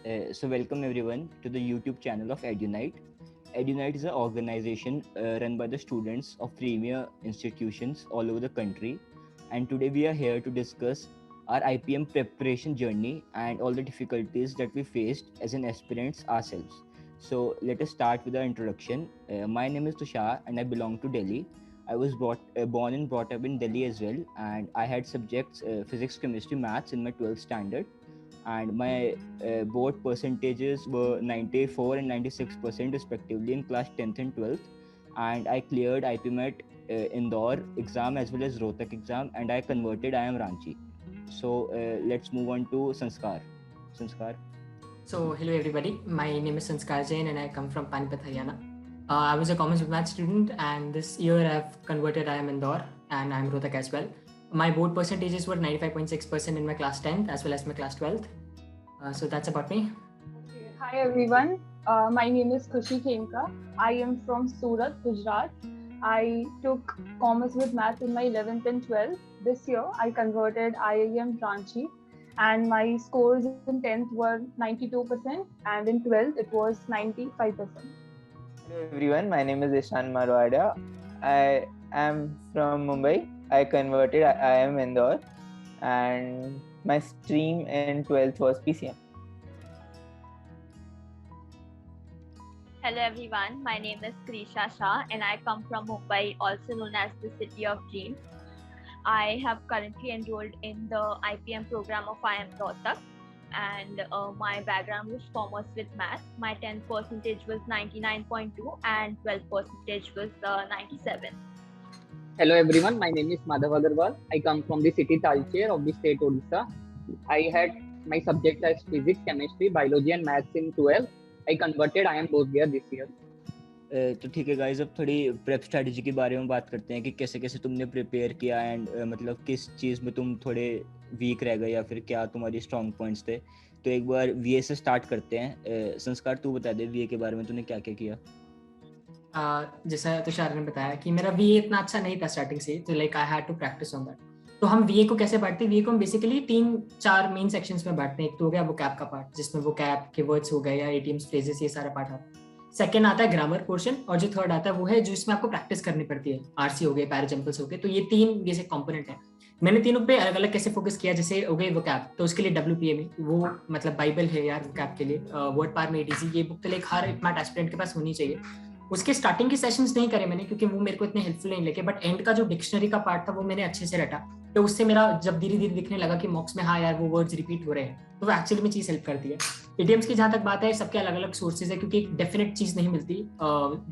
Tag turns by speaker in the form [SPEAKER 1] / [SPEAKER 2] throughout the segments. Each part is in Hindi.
[SPEAKER 1] So welcome everyone to the YouTube channel of EduNite. EduNite is an organization run by the students of premier institutions all over the country. And today we are here to discuss our IPM preparation journey and all the difficulties that we faced as an aspirants ourselves. So let us start with our introduction. My name is Tushar and I belong to Delhi. I was born and brought up in Delhi as well, and I had subjects physics, chemistry, maths in my 12th standard, and my board percentages were 94 and 96% respectively in class 10th and 12th, and I cleared IPMET Indore exam as well as Rohtak exam, and I converted IIM Ranchi. So let's move on to Sanskar.
[SPEAKER 2] So hello everybody, my name is Sanskar Jain and I come from Panipat, Haryana. I was a commerce with math student and this year I've converted IIM Indore and IIM Rohtak as well. My board percentages were 95.6% in my class 10th as well as my class 12th. So that's about me.
[SPEAKER 3] Okay. Hi everyone, my name is Khushi Khemka. I am from Surat, Gujarat. I took commerce with math in my 11th and 12th. This year I converted IIM Ranchi and my scores in 10th were 92% and in 12th it was 95%.
[SPEAKER 4] Hello everyone, my name is Ishan Marwadia. I am from Mumbai. I converted IIM Indore and my stream in 12th was PCM.
[SPEAKER 5] Hello everyone, my name is Krisha Shah and I come from Mumbai, also known as the City of Dreams. I have currently enrolled in the IPM program of IIM Rohtak and my background was commerce with math. My 10th percentage was 99.2 and 12th percentage was 97.
[SPEAKER 6] Hello everyone, my name is Madhav Agarwal. I come from the city Talcher of the state Odisha. I had my subjects as physics, chemistry, biology and maths in 12. I converted IIM Bodhgaya this year.
[SPEAKER 1] तो ठीक है गाइस, अब थोड़ी प्रेप स्ट्रेटजी के बारे में बात करते हैं कि कैसे कैसे तुमने प्रिपेयर किया एंड मतलब किस चीज़ में तुम थोड़े वीक रह गए या फिर क्या तुम्हारी स्ट्रॉन्ग पॉइंट्स थे. तो एक बार वीए से स्टार्ट करते हैं. संस्कार, तू बता दे वीए के बारे में तूने क्या क्या किया.
[SPEAKER 2] जैसा तुषार ने बताया कि मेरा वीए इतना अच्छा नहीं था स्टार्टिंग से, तो like I had to practice on that. तो हम वीए को कैसे बांटते हैं? वीए को हम बेसिकली 3-4 मेन सेक्शंस में बांटते हैं. एक तो हो गया वोकैब का पार्ट, जिसमें वोकैब के वर्ड्स हो गए या एटीएम्स, फ्रेजेस, ये सारा पार्ट आता है. सेकंड आता है ग्रामर पोर्शन, और जो थर्ड आता है वो है जो इसमें आपको प्रैक्टिस करनी पड़ती है. आरसी हो गए, पैराजम्पल्स हो गए. तो ये 3 बेसिक कंपोनेंट है. मैंने तीनों पे अलग अलग कैसे फोकस किया. जैसे हो गए वोकैब, तो उसके लिए WPME वो मतलब बाइबल है यार वोकैब के लिए. वर्ड पावर में एडीसी, ये बुक तो लाइक हर मैथ एस्पिरेंट के पास होनी चाहिए. उसके स्टार्टिंग के सेशंस नहीं करे मैंने क्योंकि वो मेरे को इतने हेल्पफुल नहीं लगे, बट एंड का जो डिक्शनरी का पार्ट था वो मैंने अच्छे से रटा. तो उससे मेरा जब धीरे धीरे दिखने लगा कि मॉक्स में हाँ यार वो वर्ड्स रिपीट हो रहे हैं, तो वो एक्चुअली में चीज़ हेल्प करती है. एटीएम्स की जहाँ तक बात है, सबके अलग अलग सोर्सेज है क्योंकि एक डेफिनेट चीज़ नहीं मिलती.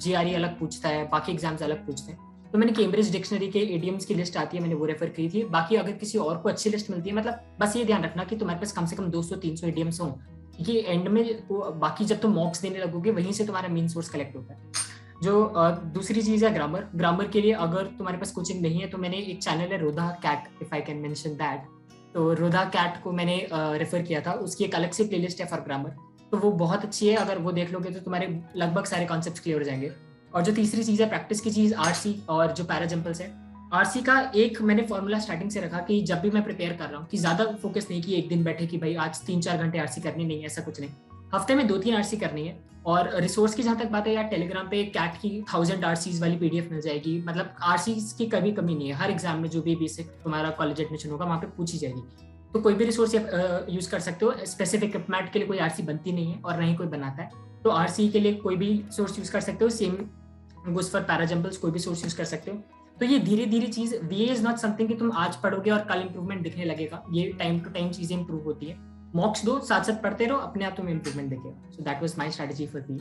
[SPEAKER 2] GRE अलग पूछता है, बाकी एग्जाम्स अलग पूछते हैं. तो मैंने कैम्ब्रिज डिक्शनरी के एडीएम्स की लिस्ट आती है, मैंने वो रेफर की थी. बाकी अगर किसी और को अच्छी लिस्ट मिलती है, मतलब बस ये ध्यान रखना कि तुम्हारे पास कम से कम 200-300 एडीएम्स हों, क्योंकि एंड में बाकी जब तुम मॉक्स देने लगोगे वहीं से तुम्हारा मेन सोर्स कलेक्ट होता है. जो दूसरी चीज़ है ग्रामर के लिए अगर तुम्हारे पास कोचिंग नहीं है तो मैंने एक चैनल है रोधा कैट, if I can mention that. तो रोधा कैट को मैंने रेफर किया था. उसकी एक अलग से प्लेलिस्ट है फॉर ग्रामर, तो वो बहुत अच्छी है. अगर वो देख लोगे तो तुम्हारे लगभग सारे कॉन्सेप्ट्स क्लियर हो जाएंगे. और जो तीसरी चीज़ है प्रैक्टिस की चीज़, आरसी और जो पैराजम्पल्स है. आरसी का एक मैंने फॉर्मूला स्टार्टिंग से रखा कि जब भी मैं प्रिपेयर कर रहा हूँ कि ज़्यादा फोकस नहीं कि एक दिन बैठे कि भाई आज 3-4 घंटे आरसी करनी नहीं है, ऐसा कुछ नहीं. हफ्ते में 2-3 आरसी करनी है. और रिसोर्स की जहाँ तक बात है यार, टेलीग्राम पे कैट की 1000 आरसीज वाली पीडीएफ मिल जाएगी. मतलब आरसीज की कभी कमी नहीं है. हर एग्जाम में जो भी बेसिक तुम्हारा कॉलेज एडमिशन होगा वहाँ पे पूछी जाएगी. तो कोई भी रिसोर्स यूज कर सकते हो. स्पेसिफिक मैट के लिए कोई आरसी बनती नहीं है और ना ही कोई बनाता है. तो आरसी के लिए कोई भी सोर्स यूज कर सकते हो. सेम गोज फॉर पैराजम्पल्स, कोई भी सोर्स यूज कर सकते हो. तो ये धीरे धीरे चीज, वीए इज नॉट समथिंग कि तुम आज पढ़ोगे और कल इंप्रूवमेंट दिखने लगेगा. ये टाइम टू टाइम चीजें इंप्रूव होती है. मॉक्स दो, साथ साथ पढ़ते रहो, अपने आप तुम्हें इंप्रूवमेंट दिखेगा. So that was my strategy for V.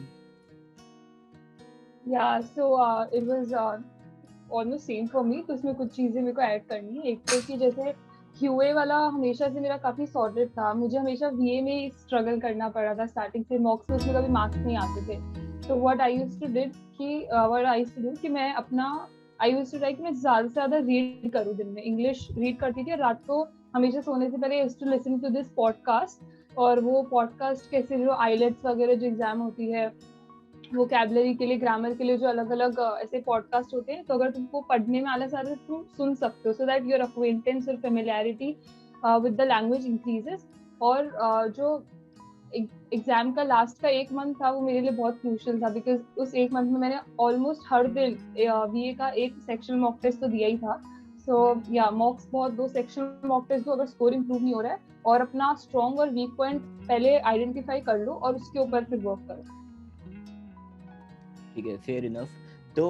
[SPEAKER 3] Yeah, so it was almost same for me. तो इसमें कुछ चीजें मेरे को ऐड करनी है. एक तो कि जैसे QA वाला हमेशा से मेरा काफी सॉर्टेड था. मुझे हमेशा VA में स्ट्रगल करना पड़ा था स्टार्टिंग से. मॉक्स में उसमें कभी मार्क्स नहीं आते थे. तो what I used to do कि मैं अपना आई यूज्ड टू ट्राई कि मैं ज्यादा से ज्यादा रीड करूँ. दिन में इंग्लिश रीड करती थी. रात को हमेशा सोने से पहले I used to listen to this podcast. और वो पॉडकास्ट कैसे जो आईलेट्स वगैरह जो एग्जाम होती है, वोकैबुलरी के लिए, ग्रामर के लिए जो अलग अलग ऐसे पॉडकास्ट होते हैं, तो अगर तुमको पढ़ने में आलस आ रहा है तो तुम सुन सकते हो, सो दैट योर अक्वेंटेंस और familiarity with the language increases. और जो एग्जाम का लास्ट का 1 मंथ था, वो मेरे लिए बहुत क्रूशियल था, बिकॉज उस 1 मंथ में मैंने ऑलमोस्ट हर दिन वीए का एक सेक्शन मॉक टेस्ट तो दिया ही था. सो या मॉक्स बहुत, 2 सेक्शन मॉक टेस्ट दो, अगर स्कोर इम्प्रूव नहीं हो रहा है, और अपना स्ट्रॉन्ग और वीक पॉइंट पहले आइडेंटिफाई कर लो और उसके ऊपर फिर वर्क करो.
[SPEAKER 1] ठीक है, फेयर इनफ. तो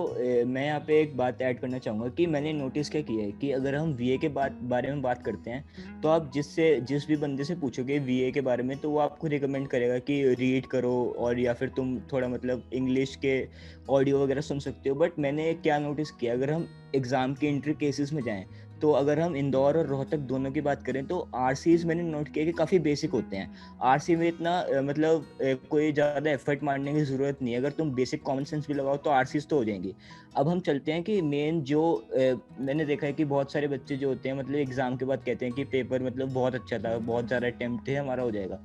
[SPEAKER 1] मैं यहाँ पे एक बात ऐड करना चाहूँगा कि मैंने नोटिस क्या किया है कि अगर हम वीए के बारे में बात करते हैं, तो आप जिस भी बंदे से पूछोगे वीए के बारे में, तो वो आपको रिकमेंड करेगा कि रीड करो, और या फिर तुम थोड़ा मतलब इंग्लिश के ऑडियो वगैरह सुन सकते हो. बट मैंने क्या नोटिस किया, अगर हम एग्ज़ाम के इंट्री केसेस में जाएँ, तो अगर हम इंदौर और रोहतक दोनों की बात करें, तो आरसीज मैंने नोट किया कि काफ़ी बेसिक होते हैं. आरसी में इतना मतलब कोई ज़्यादा एफर्ट मारने की ज़रूरत नहीं है. अगर तुम बेसिक कॉमन सेंस भी लगाओ तो आरसीज तो हो जाएंगी. अब हम चलते हैं कि मेन जो मैंने देखा है कि बहुत सारे बच्चे जो होते हैं मतलब एग्ज़ाम के बाद कहते हैं कि पेपर मतलब बहुत अच्छा था, बहुत ज़्यादा अटेम्प्ट थे, हमारा हो जाएगा.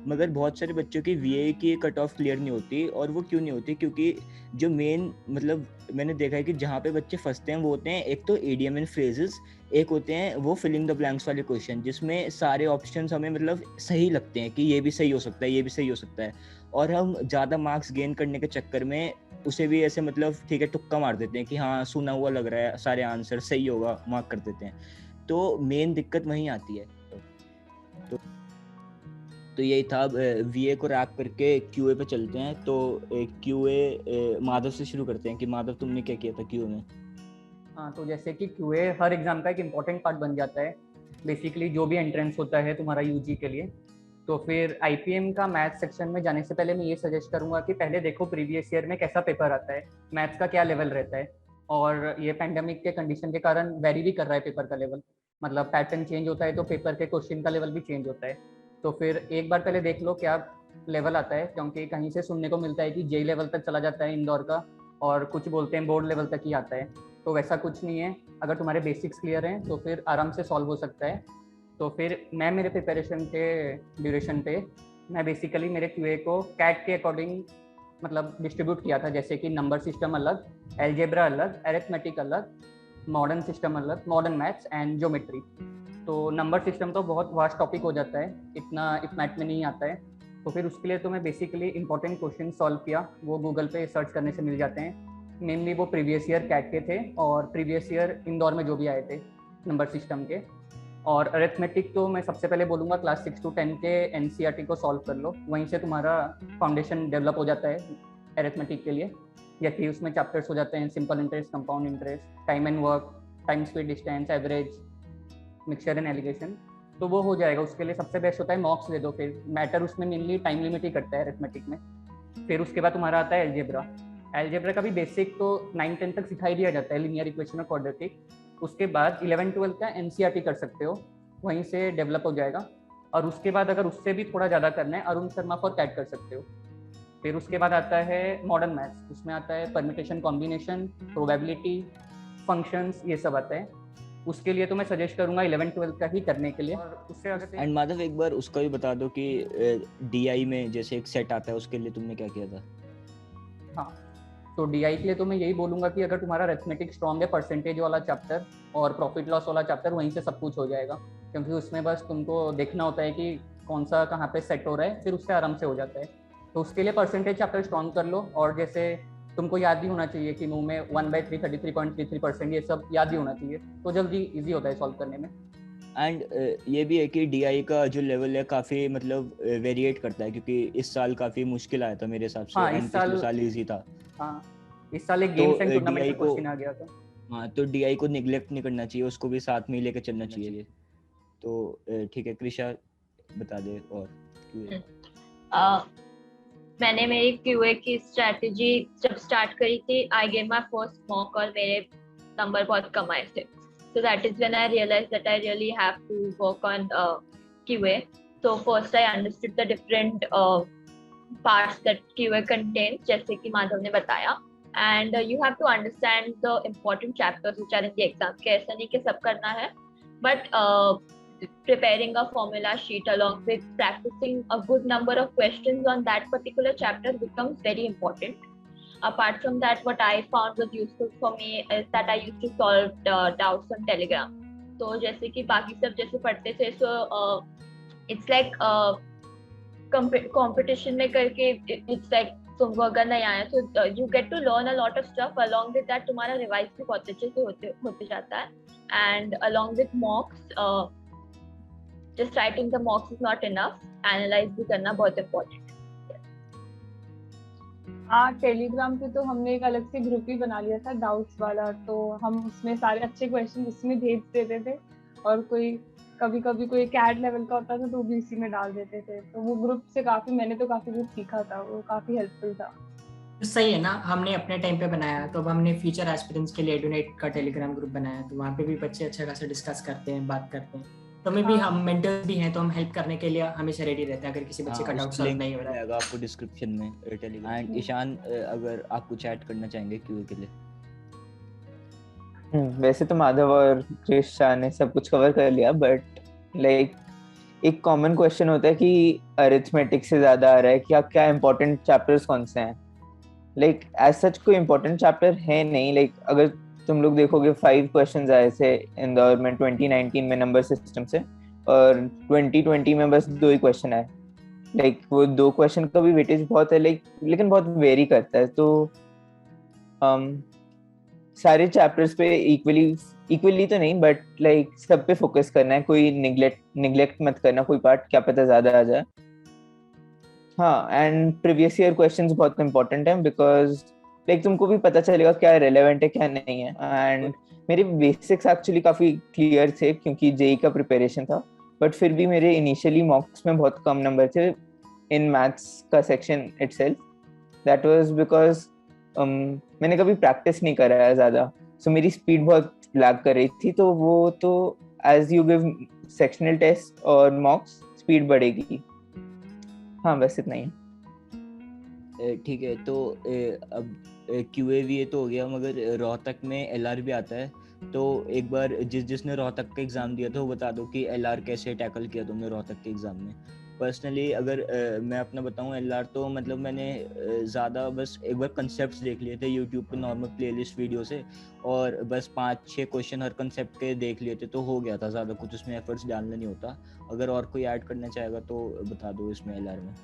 [SPEAKER 1] मगर बहुत सारे बच्चों की वीए की कट ऑफ क्लियर नहीं होती. और वो क्यों नहीं होती? क्योंकि जो मेन मतलब मैंने देखा है कि जहाँ पे बच्चे फंसते हैं वो होते हैं, एक तो एडीएम एंड फ्रेजेस, एक होते हैं वो फिलिंग द ब्लैंक्स वाले क्वेश्चन, जिसमें सारे ऑप्शंस हमें मतलब सही लगते हैं कि ये भी सही हो सकता है, ये भी सही हो सकता है, और हम ज़्यादा मार्क्स गेन करने के चक्कर में उसे भी ऐसे मतलब ठीक है तुक्का मार देते हैं कि हाँ सुना हुआ लग रहा है, सारे आंसर सही होगा, मार्क कर देते हैं. तो मेन दिक्कत वहीं आती है. तो यही था. वीए को रैप करके क्यूए पे चलते हैं. तो क्यूए माधव से शुरू करते हैं कि माधव तुमने क्या किया था क्यूए में.
[SPEAKER 6] हाँ, तो जैसे कि क्यूए हर एग्जाम का एक इम्पॉर्टेंट पार्ट बन जाता है. बेसिकली जो भी एंट्रेंस होता है तुम्हारा यूजी के लिए, तो फिर आईपीएम का मैथ्स सेक्शन में जाने से पहले मैं ये सजेस्ट करूंगा कि पहले देखो प्रीवियस ईयर में कैसा पेपर आता है, मैथ्स का क्या लेवल रहता है. और ये पैंडेमिक के कंडीशन के कारण वेरी भी कर रहा है पेपर का लेवल, मतलब पैटर्न चेंज होता है तो पेपर के क्वेश्चन का लेवल भी चेंज होता है. तो फिर एक बार पहले देख लो क्या लेवल आता है, क्योंकि कहीं से सुनने को मिलता है कि जेई लेवल तक चला जाता है इंदौर का, और कुछ बोलते हैं बोर्ड लेवल तक ही आता है. तो वैसा कुछ नहीं है. अगर तुम्हारे बेसिक्स क्लियर हैं तो फिर आराम से सॉल्व हो सकता है. तो फिर मैं मेरे प्रिपरेशन के ड्यूरेशन पे मैं बेसिकली मेरे क्यूए को कैट के अकॉर्डिंग मतलब डिस्ट्रीब्यूट किया था. जैसे कि नंबर सिस्टम अलग, एलजेब्रा अलग, अरिथमेटिक अलग, मॉडर्न सिस्टम अलग, मॉडर्न मैथ्स एंड ज्योमेट्री. तो नंबर सिस्टम तो बहुत वास्ट टॉपिक हो जाता है, इतना मैथ में नहीं आता है. तो फिर उसके लिए तो मैं बेसिकली इंपॉर्टेंट क्वेश्चन सॉल्व किया, वो गूगल पे सर्च करने से मिल जाते हैं. मेनली वो प्रीवियस ईयर कैट के थे और प्रीवियस ईयर इंदौर में जो भी आए थे नंबर सिस्टम के. और अरिथमेटिक तो मैं सबसे पहले बोलूँगा क्लास 6 to 10 के एनसीईआरटी को सॉल्व कर लो, वहीं से तुम्हारा फाउंडेशन डेवलप हो जाता है अरिथमेटिक के लिए. जैसे उसमें चैप्टर्स हो जाते हैं simple interest, compound interest, time and work, time speed distance, average, mixture and allegation. तो वो हो जाएगा. उसके लिए सबसे बेस्ट होता है मॉक्स दे दो. फिर मैटर उसमें मेनली टाइम लिमिट ही करता है अरिथमेटिक में. फिर उसके बाद तुम्हारा आता है एलजेब्रा. एलजेब्रा का भी बेसिक तो 9-10 तक सिखाई दिया जाता है, लिनियर इक्वेशन और क्वाड्रेटिक. उसके बाद 11-12 का एनसीईआरटी कर सकते हो, वहीं से डेवलप हो जाएगा. और उसके बाद अगर उससे भी थोड़ा ज़्यादा करना है, अरुण शर्मा फॉर कैट कर सकते हो. फिर उसके बाद आता है मॉडर्न मैथ्स. उसमें आता है परम्यूटेशन, कॉम्बिनेशन, प्रोबेबिलिटी, फंक्शंस, ये सब आता है. उसके लिए तो मैं सजेस्ट करूंगा 11-12 का ही करने के लिए. और उससे अगर
[SPEAKER 1] एंड माधव एक बार उसका भी बता दो कि डीआई में जैसे एक सेट आता है, उसके लिए तुमने क्या किया था.
[SPEAKER 6] हाँ, तो डीआई के लिए तो मैं यही बोलूंगा कि अगर तुम्हारा अरिथमेटिक स्ट्रॉन्ग है, परसेंटेज वाला चैप्टर और प्रॉफिट लॉस वाला चैप्टर, वहीं से सब कुछ हो जाएगा. क्योंकि उसमें बस तुमको देखना होता है कि कौन सा कहाँ पे सेट हो रहा है, फिर उससे आराम से हो जाता है. तो उसके लिए परसेंटेज चैप्टर स्ट्रॉन्ग कर लो. और जैसे तुमको याद भी होना चाहिए कि मुंह में 1/3 33.33%, ये सब याद भी होना चाहिए, तो जल्दी ईजी होता है सॉल्व करने में.
[SPEAKER 1] एंड ये भी है कि डीआई का जो लेवल है काफ़ी मतलब वेरिएट करता है, क्योंकि इस साल काफ़ी मुश्किल आया था मेरे हिसाब से.
[SPEAKER 6] हाँ,
[SPEAKER 1] एंड पिछले साल इजी था.
[SPEAKER 6] हाँ, इस साल एक गेम्स एंड टूर्नामेंट
[SPEAKER 1] DI
[SPEAKER 6] का
[SPEAKER 1] को
[SPEAKER 6] क्वेश्चन आ गया था.
[SPEAKER 1] हाँ, तो डीआई को निगलेक्ट नहीं करना चाहिए, उसको भी साथ में ही लेकर चलना चाहिए. तो ठीक है, कृषा बता दे. और
[SPEAKER 5] मैंने मेरी क्यूए की स्ट्रेटजी जब स्टार्ट करी थी, I gave my first mock और मेरे नंबर बहुत कम आए थे. So that is when I realized that I really have to work on QA. So first I understood the different parts that QA contains, जैसे कि माधव ने बताया. And you have to understand the important chapters which are in the exam. कि ऐसा नहीं कि सब करना है, but preparing a formula sheet along with practicing a good number of questions on that particular chapter becomes very important. Apart from that, what I found was useful for me is that I used to solve doubts on Telegram. तो जैसे कि बाकी सब जैसे पढ़ते थे, so it's like कंपटीशन में करके इट्स लाइक तुमको अगर नहीं आया तो you get to learn a lot of stuff along with that तुम्हारा रिवाइज भी बहुत अच्छे से होते जाता है and along with mocks just writing the mocks is not enough, analyze भी करना बहुत important है।
[SPEAKER 3] हाँ, टेलीग्राम पे तो हमने एक अलग से ग्रुप ही बना लिया था डाउट्स वाला, तो हम उसमें सारे अच्छे क्वेश्चन उसमें भेज देते थे और कोई कभी कभी कोई कैट लेवल का होता था तो भी इसी में डाल देते थे। तो वो ग्रुप से मैंने तो काफी कुछ सीखा था, वो काफी हेल्पफुल था।
[SPEAKER 2] सही है ना, हमने अपने टाइम पे बनाया तो अब हमने फ्यूचर एस्पिरेंट्स के लिए एडुनाइट का टेलीग्राम ग्रुप बनाया, तो वहाँ पे भी बच्चे अच्छा खासा डिस्कस करते हैं, बात करते हैं। तो मैं भी, हम मेंटर्स भी हैं तो हम हेल्प करने के लिए हमेशा रेडी रहते हैं अगर किसी बच्चे का डाउट सॉल्व नहीं हो रहा है।
[SPEAKER 1] आपको डिस्क्रिप्शन में टेलीग्राम। एंड ईशान, अगर आप कुछ ऐड करना चाहेंगे क्यूए के लिए?
[SPEAKER 4] वैसे तो माधव और क्रिश शाह ने सब कुछ कवर कर लिया, बट लाइक एक कॉमन क्वेश्चन होता है कि अरिथमेटिक से ज्यादा आ रहा है, क्या इंपॉर्टेंट चैप्टर्स कौन से हैं? लाइक एज सच कोई इंपॉर्टेंट चैप्टर है नहीं। लाइक अगर तुम लोग देखोगे 5 क्वेश्चंस आए थे इंदौर में 2019 में नंबर सिस्टम से, और 2020 में बस 2 ही क्वेश्चन आए। लाइक वो 2 क्वेश्चन का भी वेटेज बहुत है, लेकिन बहुत वेरी करता है। तो सारे चैप्टर्स पे इक्वली तो नहीं, बट लाइक सब पे फोकस करना है, कोई निग्लेक्ट मत करना कोई पार्ट, क्या पता ज्यादा आ जाए। हाँ, एंड प्रीवियस ईयर क्वेश्चंस बहुत इंपॉर्टेंट हैं, बिकॉज लाइक तुमको भी पता चलेगा क्या रेलेवेंट है क्या नहीं है। एंड मेरे बेसिक्स एक्चुअली काफी क्लियर थे क्योंकि जेई का प्रिपरेशन था, बट फिर भी मेरे इनिशियली मॉक्स में बहुत कम नंबर थे इन मैथ्स का section itself. That was because मैंने कभी प्रैक्टिस नहीं करा है ज्यादा, सो मेरी स्पीड बहुत लैग कर रही थी। तो वो तो as you give sectional test और मॉक्स स्पीड बढ़ेगी। हाँ, बस इतना ही।
[SPEAKER 1] ठीक है, तो अब QA तो हो गया, मगर रोहतक में LR भी आता है। तो एक बार जिसने रोहतक का एग्ज़ाम दिया था वो बता दो कि LR कैसे टैकल किया तुमने रोहतक के एग्ज़ाम में। पर्सनली अगर मैं अपना बताऊं, LR तो मतलब मैंने ज़्यादा बस एक बार कंसेप्ट्स देख लिए थे यूट्यूब पे नॉर्मल प्लेलिस्ट वीडियो से, और बस 5-6 क्वेश्चन हर कंसेप्ट के देख लिए थे तो हो गया था, ज़्यादा कुछ उसमें एफर्ट्स डालना नहीं होता। अगर और कोई ऐड करना चाहेगा तो बता दो इसमें LR में।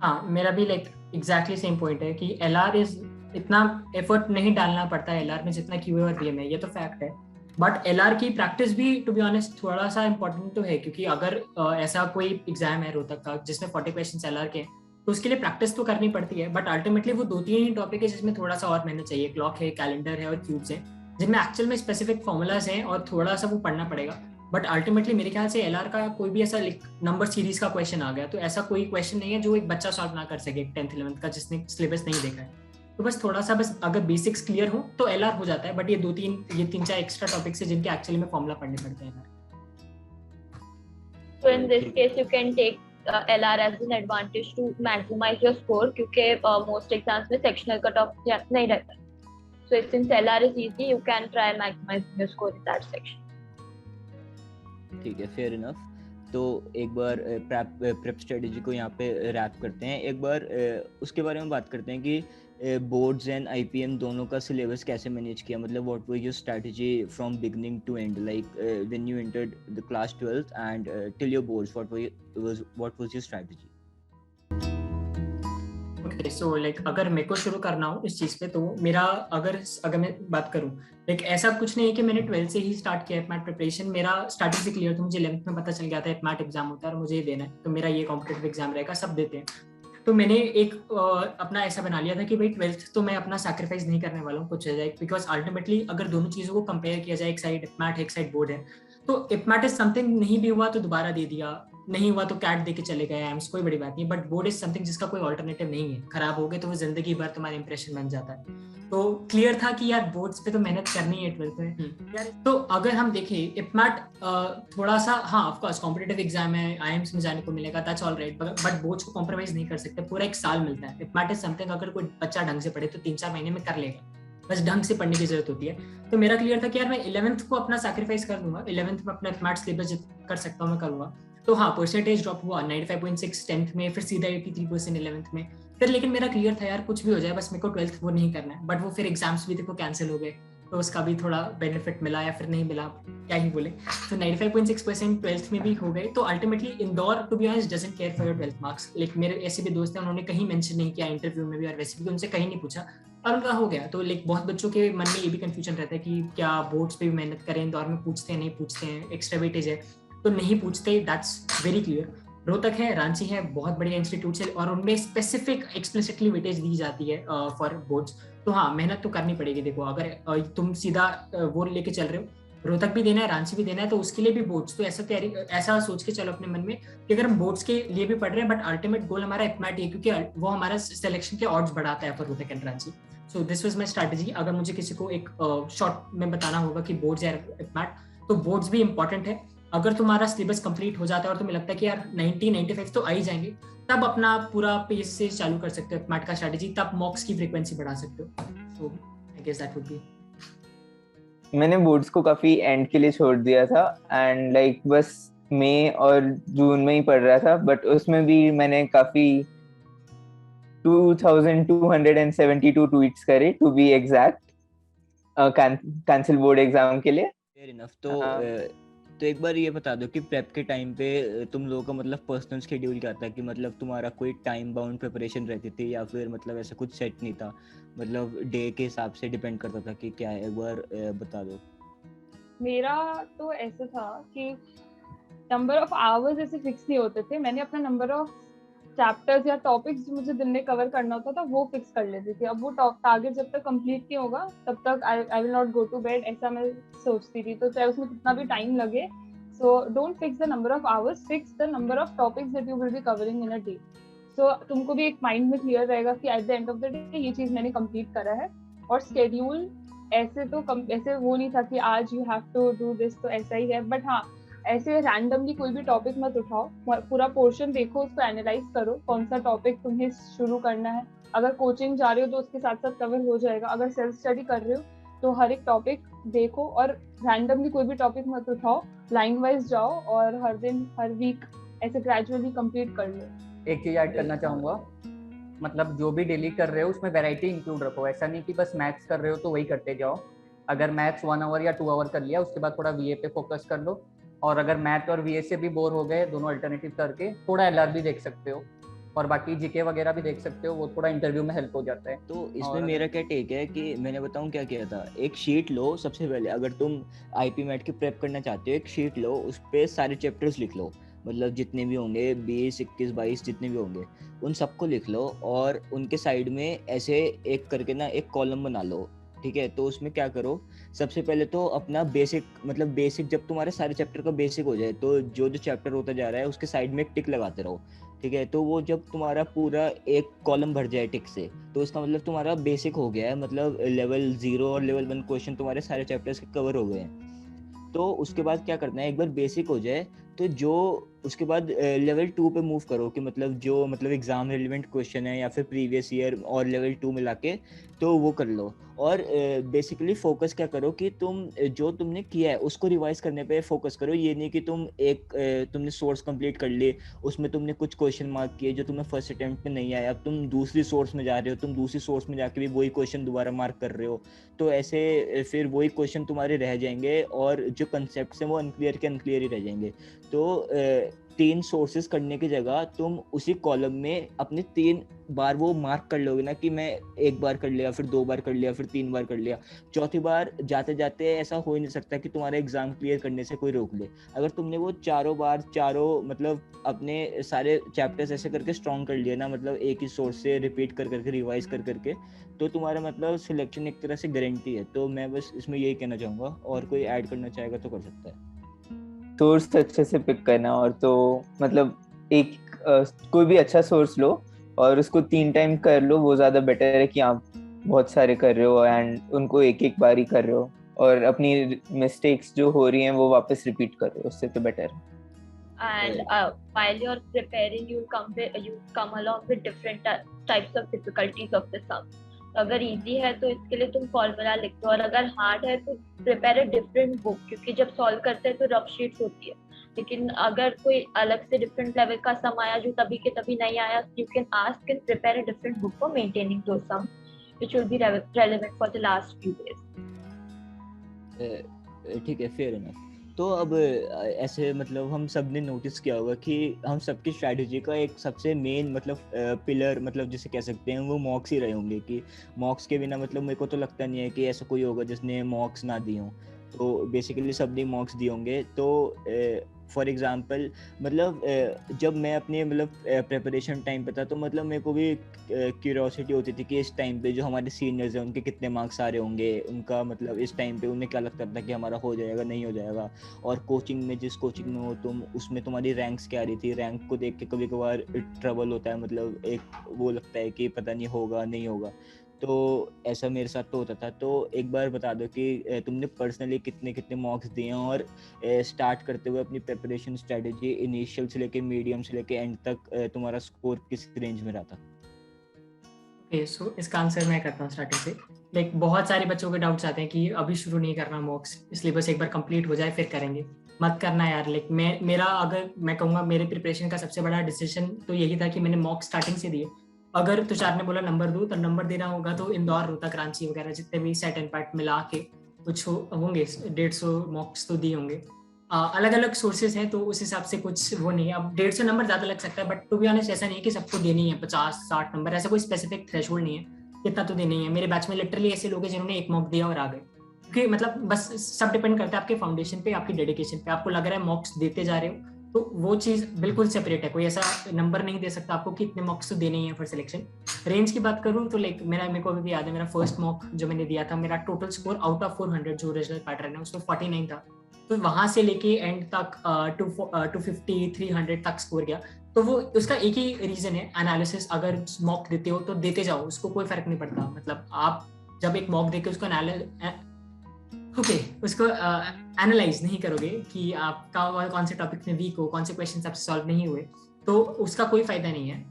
[SPEAKER 2] हाँ, मेरा भी लाइक एग्जैक्टली सेम पॉइंट है कि LR इतना एफर्ट नहीं डालना पड़ता है LR में जितना QA और BA में, ये तो फैक्ट है। बट LR की प्रैक्टिस भी टू बी ऑनेस्ट थोड़ा सा इंपॉर्टेंट तो है, क्योंकि अगर ऐसा कोई एग्जाम है रोहतक का जिसमें 40 क्वेश्चन LR के, तो उसके लिए प्रैक्टिस तो करनी पड़ती है। बट अल्टीमेटली वो 2-3 ही टॉपिक है जिसमें थोड़ा सा और मेहनत चाहिए। क्लॉक है, कैलेंडर है और क्यूब्स है, जिनमें एक्चुअल में स्पेसिफिक फॉर्मूलाज हैं और थोड़ा सा वो पढ़ना पड़ेगा। बट अल्टीमेटली मेरे ख्याल से LR का कोई भी ऐसा नंबर सीरीज का क्वेश्चन आ गया तो ऐसा कोई क्वेश्चन नहीं है जो एक बच्चा सॉल्व ना कर सके 10th 11th का जिसने सिलेबस नहीं देखा है। तो बस थोड़ा सा, बस अगर बेसिक्स क्लियर हो तो LR हो जाता है। बट ये 3-4 एक्स्ट्रा टॉपिक्स है जिनके एक्चुअली में फॉर्मूला पढ़ने पड़ते हैं।
[SPEAKER 5] So in this case you can take LR as an advantage to maximize your score, क्योंकि most exams में sectional cutoff नहीं रहता। So since LR is easy, you can try maximizing your score in that section.
[SPEAKER 1] ठीक है, फेयर इनफ। तो एक बार प्रेप स्ट्रेटेजी को यहाँ पे रैप करते हैं। एक बार उसके बारे में बात करते हैं कि बोर्ड्स एंड IPM दोनों का सिलेबस कैसे मैनेज किया, मतलब what was your strategy from beginning to end, like when you entered the class 12th and till your boards, what was your strategy?
[SPEAKER 2] Okay, so like अगर मेरे को शुरू करना हो इस चीज़ पे, तो मेरा अगर मैं बात करूँ, लाइक ऐसा कुछ नहीं है कि मैंने 12th से ही स्टार्ट किया एपमैट प्रिपरेशन। मेरा स्टार्टिंग से क्लियर था, मुझे 11th में पता चल गया था एपमैट एग्जाम होता है और मुझे ये देना है, तो मेरा ये कॉम्पिटिटिव एग्जाम रहेगा, सब देते हैं। तो मैंने एक अपना ऐसा बना लिया था कि भाई 12th तो मैं अपना सैक्रिफाइस नहीं करने वाला हूँ कुछ हो जाए, बिकॉज अल्टीमेटली अगर दोनों चीज़ों को कंपेयर किया जाए, एक साइड एपमैट एक साइड बोर्ड है, तो एपमैट इज समथिंग, नहीं भी हुआ तो दोबारा दे दिया, नहीं हुआ तो कैट दे के चले गए, एम्स कोई बड़ी बात नहीं। बट बोर्ड इज समथिंग जिसका कोई ऑल्टरनेटिव नहीं है, खराब हो गए तो वो जिंदगी भर तुम्हारा इंप्रेशन बन जाता है। तो क्लियर था कि यार बोर्ड्स पे तो मेहनत करनी है 12th में यार। तो अगर हम देखें एपमैट थोड़ा सा, हाँ ऑफ कोर्स कॉम्पिटिटिव एग्जाम है, IIMS में जाने को मिलेगा, that's all right, but boards को कॉम्प्रोमाइज नहीं कर सकते, पूरा 1 साल मिलता है। एपमैट इज समथिंग अगर कोई बच्चा ढंग से पढ़े तो 3-4 महीने में कर लेगा, बस ढंग से पढ़ने की जरूरत होती है। तो मेरा क्लियर था कि यार मैं 11th को अपना सैक्रिफाइस कर दूंगा, 11th में अपना एपमैट सिलेबस कर सकता हूँ मैं करूँगा। तो हाँ, परसेंटेज ड्रॉप हुआ 95.6 10th में, फिर सीधा 83% 11th में, फिर लेकिन मेरा क्लियर था यार कुछ भी हो जाए बस मेरे को 12th वो नहीं करना है। बट वो फिर एग्जाम्स भी देखो कैंसिल हो गए, तो उसका भी थोड़ा बेनिफिट मिला या फिर नहीं मिला, क्या ही बोले। तो 95.6% 12th में भी हो गए। तो ultimately Indore to be honest doesn't care for your 12th marks. Like मेरे ऐसे भी दोस्त हैं, उन्होंने कहीं मेंशन नहीं किया इंटरव्यू में भी और वैसे भी उनसे कहीं नहीं पूछा और उनका हो गया। तो लाइक बहुत बच्चों के मन में ये भी कंफ्यूजन रहता है कि क्या बोर्ड्स पे भी मेहनत करें, इंदौर में पूछते हैं नहीं पूछते हैं, एक्स्ट्रा वेटेज है तो नहीं पूछते, दैट्स वेरी क्लियर। रोहतक है, रांची है, बहुत बढ़िया इंस्टीट्यूट है और उनमें स्पेसिफिक एक्सप्लिसिटली वेटेज दी जाती है फॉर बोर्ड्स। तो हाँ, मेहनत तो करनी पड़ेगी। देखो अगर तुम सीधा वो लेके चल रहे हो, रोहतक भी देना है, रांची भी देना है, तो उसके लिए भी बोर्ड्स, तो ऐसा सोच के चलो अपने मन में कि अगर हम बोर्ड्स के लिए भी पढ़ रहे हैं बट अल्टीमेट गोल हमारा इपमैट है, क्योंकि वो हमारा सिलेक्शन के ऑड्स बढ़ाता है for Rohtak and Ranchi. So this was my strategy. अगर मुझे किसी को एक शॉर्ट में बताना होगा कि बोर्ड्स या इपमैट, तो बोर्ड्स भी इंपॉर्टेंट है। अगर तुम्हारा सिलेबस कंप्लीट हो जाता है और तुम्हें लगता है कि यार 90-95 तो आ ही जाएंगे, तब अपना पूरा पेस से चालू कर सकते हो इपमैट का स्ट्रैटेजी, तब मॉक्स की फ्रीक्वेंसी बढ़ा सकते हो। So I guess that would be.
[SPEAKER 4] मैंने बोर्ड्स को काफी एंड के लिए छोड़ दिया था एंड लाइक बस मई और जून में ही पढ़ रहा था, बट उसमें भी मैंने काफी 2272 ट्वीट्स करे to be exact cancel board exam के लिए।
[SPEAKER 1] Fair enough. तो एक बार ये बता दो कि प्रेप के टाइम पे तुम लोगों का मतलब पर्सनल शेड्यूल क्या था, कि मतलब तुम्हारा कोई टाइम बाउंड प्रिपरेशन रहती थी या फिर मतलब ऐसा कुछ सेट नहीं था, मतलब डे के हिसाब से डिपेंड करता था कि क्या है, एक बार बता दो।
[SPEAKER 3] मेरा तो ऐसा था कि नंबर ऑफ आवर्स ऐसे फिक्स नहीं होते थे। मैंने अपना नंबर ऑफ चैप्टर्स या टॉपिक्स जो मुझे दिन में कवर करना होता था वो फिक्स कर लेती थी। अब वो टारगेट जब तक कंप्लीट नहीं होगा तब तक I will not go to bed, ऐसा मैं सोचती थी। तो चाहे उसमें कितना भी टाइम लगे, so don't fix the number of hours, fix the number of topics that you will be covering in a day. So तुमको भी एक माइंड में क्लियर रहेगा कि at the end of the day ये चीज मैंने कंप्लीट करा है। और शेड्यूल ऐसे वो नहीं था कि आज you have to do this, तो ऐसा ही है। बट हाँ, ऐसे रैंडमली कोई भी टॉपिक मत उठाओ, पूरा पोर्शन देखो, उसको एनालाइज करो कौन सा टॉपिक तुम्हें शुरू करना है। अगर कोचिंग जा रहे हो तो उसके साथ साथ कवर हो जाएगा। अगर सेल्फ स्टडी कर रहे हो तो हर एक टॉपिक देखो और रैंडमली कोई भी टॉपिक मत उठाओ, लाइन वाइज जाओ और हर दिन हर वीक ऐसे ग्रेजुअली कंप्लीट कर लो।
[SPEAKER 6] एक चीज ऐड करना चाहूंगा, मतलब जो भी डेली कर रहे हो उसमें वैरायटी इंक्लूड रखो। ऐसा नहीं कि बस मैथ्स कर रहे हो तो वही करते जाओ। अगर मैथ्स 1 आवर या 2 आवर कर लिया, उसके बाद थोड़ा वीए पे फोकस कर लो। और अगर मैथ और वीए से भी बोर हो गए, दोनों अल्टरनेटिव करके थोड़ा एलआर भी देख सकते हो और बाकी जीके वगैरह भी देख सकते हो, वो थोड़ा इंटरव्यू में हेल्प हो जाता है।
[SPEAKER 1] तो इसमें मेरा क्या टेक है कि मैंने बताऊं क्या किया था। एक शीट लो सबसे पहले, अगर तुम आईपी मैट की प्रेप करना चाहते हो, एक शीट लो, उस पर सारे चैप्टर्स लिख लो, मतलब जितने भी होंगे 20, 21, 22 जितने भी होंगे उन सबको लिख लो और उनके साइड में ऐसे एक करके ना एक कॉलम बना लो। ठीक है, तो उसमें क्या करो, सबसे पहले तो अपना बेसिक, मतलब बेसिक जब तुम्हारे सारे चैप्टर का बेसिक हो जाए तो जो जो चैप्टर होता जा रहा है उसके साइड में एक टिक लगाते रहो। ठीक है, तो वो जब तुम्हारा पूरा एक कॉलम भर जाए टिक से, तो उसका मतलब तुम्हारा बेसिक हो गया है, मतलब लेवल 0 और लेवल 1 क्वेश्चन तुम्हारे सारे चैप्टर्स के कवर हो गए हैं। तो उसके बाद क्या करना है, एक बार बेसिक हो जाए तो जो उसके बाद लेवल 2 पे मूव करो, कि मतलब जो मतलब एग्जाम रिलेवेंट क्वेश्चन है या फिर प्रीवियस ईयर और लेवल 2 मिला के, तो वो कर लो। और बेसिकली फोकस क्या करो कि तुम जो तुमने किया है उसको रिवाइज करने पे फोकस करो। ये नहीं कि तुम तुमने सोर्स कंप्लीट कर लिए, उसमें तुमने कुछ क्वेश्चन मार्क किए जो तुम्हें फर्स्ट अटेम्प्ट में नहीं आया, अब तुम दूसरी सोर्स में जा रहे हो, तुम दूसरी सोर्स में जाके भी वही क्वेश्चन दोबारा मार्क कर रहे हो, तो ऐसे फिर वही क्वेश्चन तुम्हारे रह जाएंगे और जो कंसेप्ट हैं वो अनक्लियर के अनक्लियर ही रह जाएंगे। तो 3 सोर्सेज करने की जगह तुम उसी कॉलम में अपने 3 बार वो मार्क कर लोगे ना, कि मैं 1 बार कर लिया, फिर 2 बार कर लिया, फिर 3 बार कर लिया, चौथी बार जाते जाते ऐसा हो ही नहीं सकता कि तुम्हारा एग्जाम क्लियर करने से कोई रोक ले। अगर तुमने वो चारों मतलब अपने सारे चैप्टर्स ऐसे करके स्ट्रॉन्ग कर लिया ना, मतलब एक ही सोर्स से रिपीट कर करके रिवाइज कर करके, तो तुम्हारा मतलब सिलेक्शन एक तरह से गारंटी है। तो मैं बस इसमें यही कहना चाहूँगा, और कोई ऐड करना चाहेगा तो कर सकता है।
[SPEAKER 4] सोर्स अच्छे से पिक करना, और तो मतलब एक कोई भी अच्छा सोर्स लो और उसको 3 टाइम कर लो, वो ज्यादा बेटर है कि आप बहुत सारे कर रहे हो एंड उनको एक बार ही कर रहे हो और अपनी मिस्टेक्स जो हो रही हैं वो वापस रिपीट कर रहे हो, उससे तो बेटर है।
[SPEAKER 5] And while you're preparing, you come along with different types of difficulties of the sum. तो अगर इजी है तो इसके लिए तुम फॉर्मूला लिख दो, और अगर हार्ड है तो प्रिपेयर अ डिफरेंट बुक, क्योंकि जब सॉल्व करते हैं तो रफ शीट्स होती है। लेकिन अगर कोई अलग से डिफरेंट लेवल का सम आया जो तभी के तभी नहीं आया, you can ask and prepare a different book for maintaining those sum which will be relevant for the last few days.
[SPEAKER 1] ठीक है, फेयर इनफ। तो अब ऐसे मतलब हम सब ने नोटिस किया होगा कि हम सबकी स्ट्रैटेजी का एक सबसे मेन मतलब पिलर मतलब जिसे कह सकते हैं वो मॉक्स ही रहे होंगे, कि मॉक्स के बिना मतलब मेरे को तो लगता नहीं है कि ऐसा कोई होगा जिसने मॉक्स ना दी हों। तो बेसिकली सब ने मॉक्स दिए होंगे। तो फॉर एग्जांपल मतलब जब मैं अपने मतलब प्रिपरेशन टाइम पे था तो मतलब मेरे को भी क्यूरियोसिटी होती थी कि इस टाइम पे जो हमारे सीनियर्स हैं उनके कितने मार्क्स आ रहे होंगे, उनका मतलब इस टाइम पे उन्हें क्या लगता था कि हमारा हो जाएगा नहीं हो जाएगा। और कोचिंग में, जिस कोचिंग में हो तुम, उसमें तुम्हारी रैंक्स क्या आ रही थी, रैंक को देख के कभी कभार ट्रबल होता है, मतलब एक वो लगता है कि पता नहीं होगा नहीं होगा। तो ऐसा मेरे साथ तो होता था। तो एक बार बता दो कि तुमने पर्सनली कितने कितने मॉक्स दिए हैं, और स्टार्ट करते हुए अपनी प्रिपरेशन स्ट्रेटजी इनिशियल से लेके मीडियम से लेके एंड तक तुम्हारा स्कोर किस रेंज में रहा था?
[SPEAKER 2] ओके, सो इसका आंसर मैं करता हूँ स्टार्टिंग से। लाइक बहुत सारे बच्चों के डाउट्स आते हैं कि अभी शुरू नहीं करना मॉक्स, इसलिए बस एक बार कंप्लीट हो जाए फिर करेंगे। मत करना यार। लाइक मेरा अगर मैं कहूँगा मेरे प्रिपरेशन का सबसे बड़ा डिसीजन तो यही था कि मैंने मॉक्स स्टार्टिंग से दिए। अगर तुषार ने बोला नंबर दूँ तो नंबर देना होगा तो इंदौर, रोहतक, रांची वगैरह जितने भी सेट एंड पार्ट मिला के कुछ होंगे 150 मॉक्स तो दिए होंगे। अलग अलग सोर्सेज हैं तो उस हिसाब से कुछ वो नहीं है। अब 150 नंबर ज्यादा लग सकता है, बट टू बी ऑनेस्ट ऐसा नहीं है कि सबको देनी है 50-60 नंबर, ऐसा कोई स्पेसिफिक थ्रेशोल्ड नहीं है, इतना तो देना ही है। मेरे बैच में लिटरली ऐसे लोग हैं जिन्होंने एक मॉक दिया और आ गए, क्योंकि मतलब बस सब डिपेंड करता है आपके फाउंडेशन पे, आपकी डेडिकेशन पे। आपको लग रहा है मॉक्स देते जा रहे हो तो वो चीज बिल्कुल सेपरेट है, कोई ऐसा नंबर नहीं दे सकता आपको कि इतने मॉक्स तो देने ही है फॉर सिलेक्शन। रेंज की बात करूँ तो लाइक मेरे को अभी भी याद है, मेरा फर्स्ट मॉक जो मैंने दिया था, मेरा टोटल स्कोर आउट ऑफ 400 जो ओरिजिनल पैटर्न है उसमें 49 था। तो वहां से लेके एंड तक 250 300 तक स्कोर गया। तो वो उसका एक ही रीजन है, एनालिसिस। अगर मॉक देते हो तो देते जाओ, उसको कोई फर्क नहीं पड़ता। मतलब आप जब एक मॉक देके उसको उसको एनालाइज नहीं करोगे कि आपका कौन से टॉपिक में वीक हो, कौन से क्वेश्चन आपसे सॉल्व नहीं हुए, तो उसका कोई फायदा नहीं है।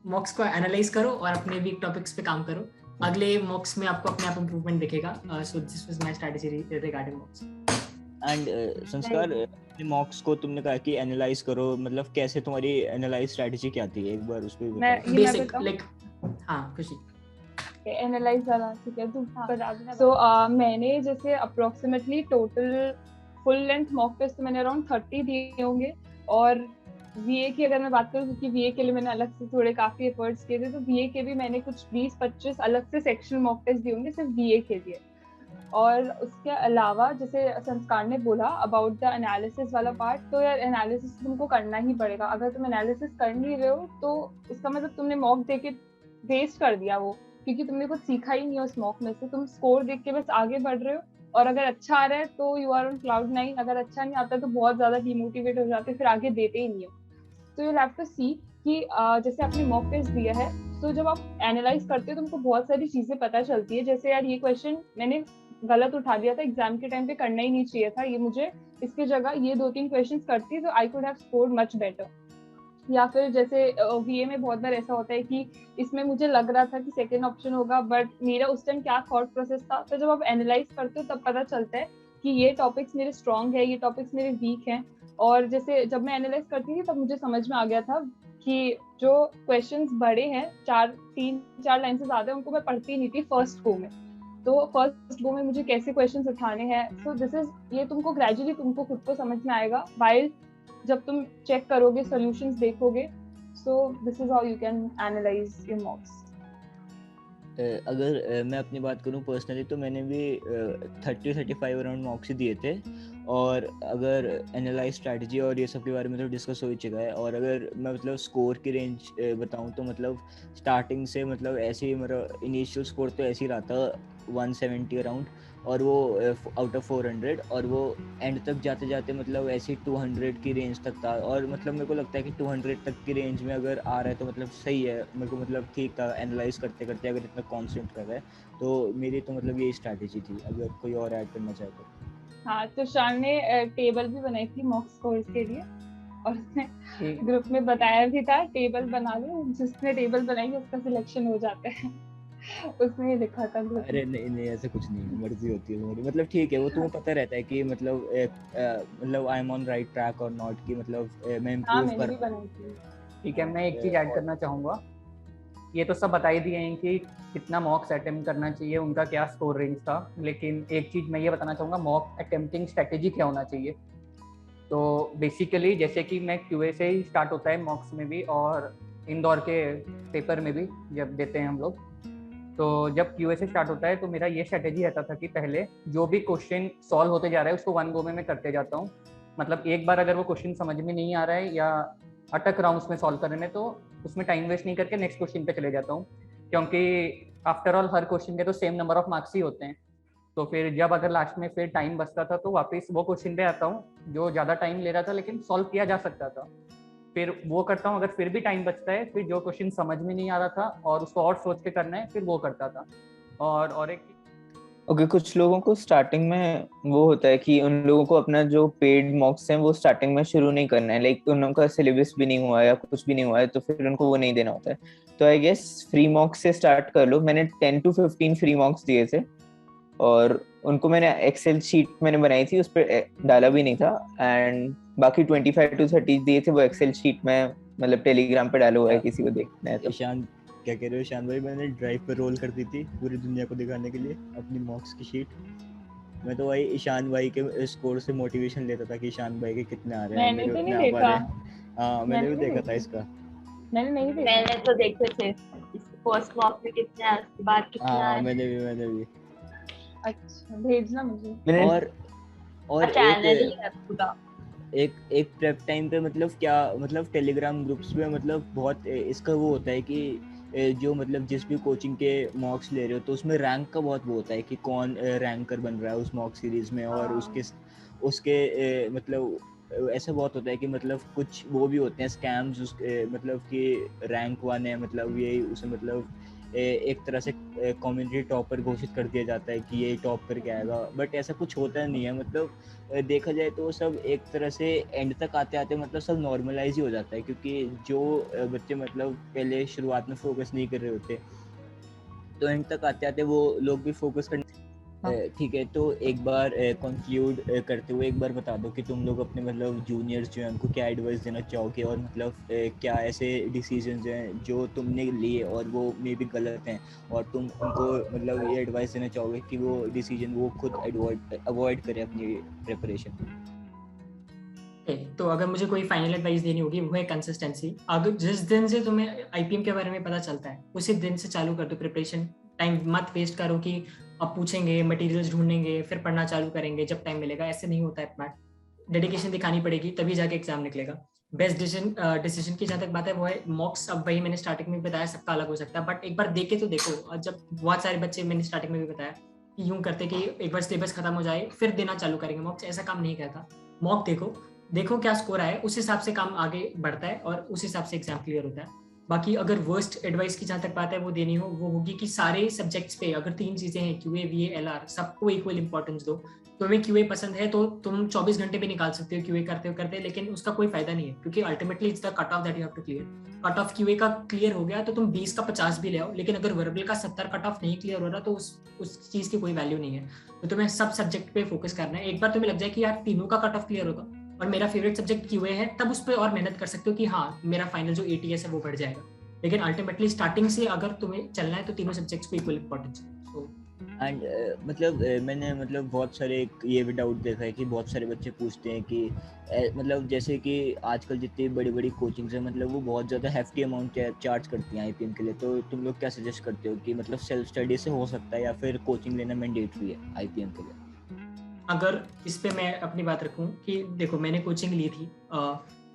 [SPEAKER 2] मॉक्स को एनालाइज करो और अपने वीक टॉपिक्स पे काम करो, अगले मॉक्स में आपको अपने आप इंप्रूवमेंट दिखेगा। So this was my strategy regarding मॉक्स।
[SPEAKER 1] And संस्कार, अपने मॉक्स को तुमने कहा कि एनालाइज करो, मतलब कैसे तुम्हारी एनालाइज स्ट्रेटजी क्या थी, एक बार उस पे भी बताओ।
[SPEAKER 2] बेसिक लाइक हाँ खुशी
[SPEAKER 3] एनालाइज वाला, ठीक है तू बता देना। सो मैंने जैसे approximately total full length mock test तो मैंने अराउंड 30 दिए होंगे। और वीए की अगर मैं बात करूँ, क्योंकि वीए के लिए मैंने अलग से थोड़े काफी एफर्ट्स किए थे, तो वीए के भी मैंने कुछ 20-25 अलग से सेक्शन मॉक टेस्ट दिए होंगे सिर्फ वीए के लिए। और उसके अलावा जैसे संस्कार ने बोला अबाउट द एनालिसिस वाला पार्ट, तो यार एनालिसिस तुमको करना ही पड़ेगा। अगर तुम एनालिसिस कर नहीं रहे हो तो इसका मतलब तुमने मॉक दे के वेस्ट कर दिया वो, क्योंकि तुमने कुछ सीखा ही नहीं है उस मॉक में से। तुम स्कोर देख के बस आगे बढ़ रहे हो, और अगर अच्छा आ रहा है तो यू आर ऑन क्लाउड 9, अगर अच्छा नहीं आता तो बहुत ज्यादा डिमोटिवेट हो जाते, फिर आगे देते ही नहीं हो। तो यू हैव टू सी कि जैसे आपने मॉक टेस्ट दिया है, तो जब आप एनालाइज करते हो तुमको बहुत सारी चीजें पता चलती है। जैसे यार ये क्वेश्चन मैंने गलत उठा दिया था, एग्जाम के टाइम पे करना ही नहीं चाहिए था, ये मुझे इसकी जगह ये 2-3 क्वेश्चंस करती तो I could have scored much better. या फिर जैसे वीए में बहुत बार ऐसा होता है कि इसमें मुझे लग रहा था कि सेकंड ऑप्शन होगा, बट मेरा उस टाइम क्या थॉट प्रोसेस था। तो जब आप एनालाइज करते हो तब पता चलता है कि ये टॉपिक्स मेरे स्ट्रॉन्ग है, ये टॉपिक्स मेरे वीक हैं। और जैसे जब मैं एनालाइज करती थी तब मुझे समझ में आ गया था कि जो क्वेश्चंस बड़े हैं, 3-4 लाइन से ज्यादा, उनको मैं पढ़ती नहीं थी फर्स्ट गो में। तो फर्स्ट गो में मुझे कैसे क्वेश्चंस उठाने हैं, सो दिस इज, ये तुमको ग्रेजुअली तुमको खुद को समझ में आएगा वाइल जब तुम चेक करोगे, सॉल्यूशंस देखोगे। So this is how you can analyse your मॉक्स।
[SPEAKER 1] अगर मैं अपनी बात करूं पर्सनली, तो मैंने भी 30-35 अराउंड मॉक्स ही दिए थे। और अगर एनालाइज स्ट्रैटेजी और ये सब के बारे में तो डिस्कस हो ही चुका है। और अगर मैं मतलब स्कोर की रेंज बताऊं तो मतलब स्टार्टिंग से मतलब ऐसे ही मेरा इनिशियल स्कोर तो ऐसे ही रहा था 170 अराउंड, और वो आउट ऑफ 400, और वो एंड तक जाते जाते मतलब ऐसे 200 की रेंज तक था। और मतलब मेरे को लगता है कि 200 तक की रेंज में अगर आ रहा है तो मतलब सही है, मेरे को मतलब ठीक था एनालाइज करते करते अगर इतना कॉन्सेंट्रेट कर रहा है। तो मेरी तो मतलब यही स्ट्रैटेजी थी, अगर कोई और ऐड करना चाहे तो।
[SPEAKER 3] हाँ, तो शान ने टेबल भी बनाई थी मॉक स्कोर्स के लिए, और उसने ग्रुप में बताया भी था टेबल बना लो, जिसने टेबल बनाई उसका सिलेक्शन हो जाता है। उसने लिखा था ग्रुप में।
[SPEAKER 1] अरे नहीं नहीं, ऐसा कुछ नहीं है, मर्जी होती है तुम्हारी। मतलब ठीक है, वो तुम्हें पता रहता है कि मतलब I am on right track और नॉट, की मतलब मैं
[SPEAKER 3] हाँ,
[SPEAKER 1] इम्प्रूव
[SPEAKER 3] मैंने
[SPEAKER 1] कर
[SPEAKER 3] भी
[SPEAKER 1] रहा
[SPEAKER 3] बनाई थी।
[SPEAKER 6] ठीक है, मैं एक चीज ऐड करना चाहूंगा ये तो सब बता ही दिए हैं कि कितना मॉक्स अटेम्प्ट करना चाहिए, उनका क्या स्कोर रेंज था, लेकिन एक चीज़ मैं ये बताना चाहूँगा, मॉक अटेम्प्टिंग स्ट्रेटेजी क्या होना चाहिए। तो बेसिकली जैसे कि मैं क्यूए से ही स्टार्ट होता है मॉक्स में भी और इंदौर के पेपर में भी जब देते हैं हम लोग। तो जब क्यूए से स्टार्ट होता है तो मेरा ये स्ट्रेटेजी रहता था कि पहले जो भी क्वेश्चन सॉल्व होते जा रहा है उसको वन गो में मैं करते जाता हूँ। मतलब एक बार अगर वो क्वेश्चन समझ में नहीं आ रहा है या अटक रहा हूँ उसमें सॉल्व करने में, तो उसमें टाइम वेस्ट नहीं करके नेक्स्ट क्वेश्चन पे चले जाता हूँ, क्योंकि आफ्टर ऑल हर क्वेश्चन के तो सेम नंबर ऑफ मार्क्स ही होते हैं। तो फिर जब अगर लास्ट में फिर टाइम बचता था तो वापस वो क्वेश्चन पे आता हूँ जो ज़्यादा टाइम ले रहा था लेकिन सॉल्व किया जा सकता था, फिर वो करता हूँ। अगर फिर भी टाइम बचता है, फिर जो क्वेश्चन समझ में नहीं आ रहा था और उसको और सोच के करना है, फिर वो करता था। और एक
[SPEAKER 4] ओके, कुछ लोगों को स्टार्टिंग में वो होता है कि उन लोगों को अपना जो पेड मॉक्स हैं वो स्टार्टिंग में शुरू नहीं करना है, लाइक उनका सिलेबस भी नहीं हुआ है या कुछ भी नहीं हुआ है, तो फिर उनको वो नहीं देना होता है। तो आई गेस फ्री मॉक्स से स्टार्ट कर लो। मैंने 10 to 15 फ्री मॉक्स दिए थे और उनको मैंने एक्सेल शीट मैंने बनाई थी, उस पर डाला भी नहीं था, एंड बाकी 25 to 30 दिए थे वो एक्सेल शीट में, मतलब टेलीग्राम पे डाला हुआ है, किसी को देखना है तो।
[SPEAKER 1] ईशान क्या कह रहे हो ईशान भाई? मैंने ड्राइव पर रोल कर दी थी पूरी दुनिया को दिखाने के लिए अपनी मॉक्स की शीट। मैं तो भाई ईशान भाई के स्कोर से मोटिवेशन लेता था कि ईशान भाई के कितने आ रहे हैं,
[SPEAKER 3] मैंने
[SPEAKER 1] मेरे
[SPEAKER 3] तो
[SPEAKER 1] उतने
[SPEAKER 3] नहीं
[SPEAKER 1] आ पा रहे हैं। हाँ मैंने भी देखा था इसका।
[SPEAKER 3] मैंने नहीं देखा।
[SPEAKER 5] मैंने तो देखे थे फर्स्ट मॉक में कितने आए, उसके बाद कितने
[SPEAKER 1] हाँ
[SPEAKER 5] आए।
[SPEAKER 1] मैंने भी।
[SPEAKER 3] अच्छा भेजना मुझे।
[SPEAKER 1] और
[SPEAKER 5] चैनल ही है पूरा।
[SPEAKER 1] एक प्रेप टाइम पे मतलब क्या, मतलब टेलीग्राम ग्रुप्स में मतलब बहुत इसका वो होता है कि जो मतलब जिस भी कोचिंग के मॉक्स ले रहे हो तो उसमें रैंक का बहुत वो होता है कि कौन रैंकर बन रहा है उस मॉक सीरीज में, और उसके मतलब ऐसा बहुत होता है कि मतलब कुछ वो भी होते हैं स्कैम्स उसके, मतलब कि रैंक 1 है मतलब ये उसे मतलब एक तरह से कम्युनिटी टॉपर घोषित कर दिया जाता है कि ये टॉप करके आएगा, बट ऐसा कुछ होता नहीं है। मतलब देखा जाए तो सब एक तरह से एंड तक आते आते मतलब सब नॉर्मलाइज ही हो जाता है, क्योंकि जो बच्चे मतलब पहले शुरुआत में फोकस नहीं कर रहे होते तो एंड तक आते आते वो लोग भी फोकस करने। ठीक है, तो एक बार कंक्लूड करते हुए एक बार बता दो कि तुम लोग अपने मतलब जूनियर्स जो हैं उनको क्या एडवाइस देना चाहोगे, और मतलब क्या ऐसे डिसीजंस हैं जो तुमने लिए और वो मे भी गलत हैं और तुम उनको मतलब ये एडवाइस देना चाहोगे कि वो डिसीजन वो खुद अवॉइड करें अपनी प्रिपरेशन।
[SPEAKER 2] तो अगर मुझे कोई फाइनल एडवाइस देनी होगी वो है कंसिस्टेंसी। अगर जिस दिन से तुम्हें आईपीएम के बारे में पता चलता है उसी दिन से चालू कर दो प्रिपरेशन। टाइम मत वेस्ट करो कि अब पूछेंगे मटेरियल्स ढूंढेंगे फिर पढ़ना चालू करेंगे जब टाइम मिलेगा, ऐसे नहीं होता है। मैट डेडिकेशन दिखानी पड़ेगी तभी जाके एग्जाम निकलेगा। बेस्ट डिसीजन की जहाँ तक बात है वो है मॉक्स। अब वही मैंने स्टार्टिंग में बताया सबका अलग हो सकता है, बट एक बार देखे तो देखो। जब बहुत सारे बच्चे मैंने स्टार्टिंग में भी बताया कि यूं करते कि एक बार सिलेबस खत्म हो जाए फिर देना चालू करेंगे मॉक्स, ऐसा काम नहीं करता। मॉक देखो क्या स्कोर आया, उस हिसाब से काम आगे बढ़ता है और उस हिसाब से एग्जाम क्लियर होता है। बाकी अगर वर्स्ट एडवाइस की जहाँ तक बात है वो देनी हो वो होगी कि सारे सब्जेक्ट्स पे अगर 3 चीजें हैं क्यूए वीए एलआर सबको इक्वल इंपॉर्टेंस दो। तुम्हें क्यूए पसंद है तो तुम 24 घंटे भी निकाल सकते हो क्यूए करते, लेकिन उसका कोई फायदा नहीं है क्योंकि ultimately it's the cut off that you have to clear. Cut off QA का क्लियर हो गया तो तुम 20 का 50 भी ले आओ, लेकिन अगर वर्बल का 70 कट ऑफ नहीं क्लियर हो रहा तो उस चीज की कोई वैल्यू नहीं है। तो तुम्हें सब सब्जेक्ट पे फोकस करना है। एक बार तुम्हें लग जाए कि यार तीनों का कट ऑफ क्लियर होगा और मेरा फेवरेट सब्जेक्ट क्यूए है, तब उस पर और मेहनत कर सकते हो कि हाँ मेरा फाइनल जो एटीएस है वो बढ़ जाएगा। लेकिन अल्टीमेटली स्टार्टिंग से अगर तुम्हें चलना है तो तीनों सब्जेक्ट्स को इक्वल इंपॉर्टेंस है।
[SPEAKER 1] एंड मतलब मैंने मतलब बहुत सारे ये भी डाउट देखा है कि बहुत सारे बच्चे पूछते हैं कि मतलब जैसे कि आजकल जितनी बड़ी बड़ी कोचिंग्स हैं मतलब वो बहुत ज़्यादा हेफ्टी अमाउंट चार्ज करती हैं आईपीएम के लिए, तो तुम लोग क्या सजेस्ट करते हो कि मतलब सेल्फ स्टडी से हो सकता है या फिर कोचिंग लेना मैंडेटरी है आईपीएम के लिए?
[SPEAKER 2] अगर इस पे मैं अपनी बात रखूं कि देखो मैंने कोचिंग ली थी,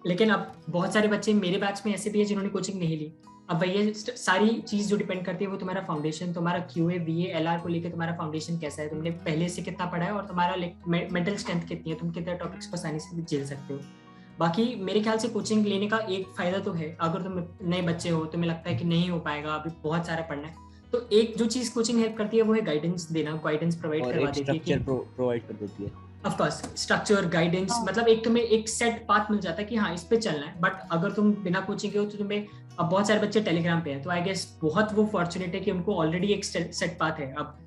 [SPEAKER 2] लेकिन अब बहुत सारे बच्चे मेरे बैच में ऐसे भी है जिन्होंने कोचिंग नहीं ली। अब वही सारी चीज जो डिपेंड करती है वो तुम्हारा फाउंडेशन, तुम्हारा क्यूए बीए एलआर को लेकर तुम्हारा फाउंडेशन कैसा है, तुमने पहले से कितना पढ़ा है और तुम्हारा मेंटल स्ट्रेंथ कितनी है, तुम कितने टॉपिक्स को आसानी से झेल सकते हो। बाकी मेरे ख्याल से कोचिंग लेने का एक फायदा तो है, अगर तुम नए बच्चे हो तुम्हें लगता है कि नहीं हो पाएगा अभी बहुत सारा पढ़ना है, तो एक जो चीज कोचिंग हेल्प करती है वो है गाइडेंस देना, गाइडेंस प्रोवाइड करवा देती है,
[SPEAKER 1] स्ट्रक्चर प्रोवाइड कर देती है।
[SPEAKER 2] ऑफ कोर्स स्ट्रक्चर गाइडेंस, मतलब एक तुम्हें एक सेट पाथ मिल जाता है कि हाँ इस पे चलना है। बट अगर तुम बिना कोचिंग के हो तो तुम्हें, अब बहुत सारे बच्चे टेलीग्राम पे हैं तो आई गेस बहुत वो फॉर्चुनेट है कि उनको ऑलरेडी एक सेट पाथ है। अब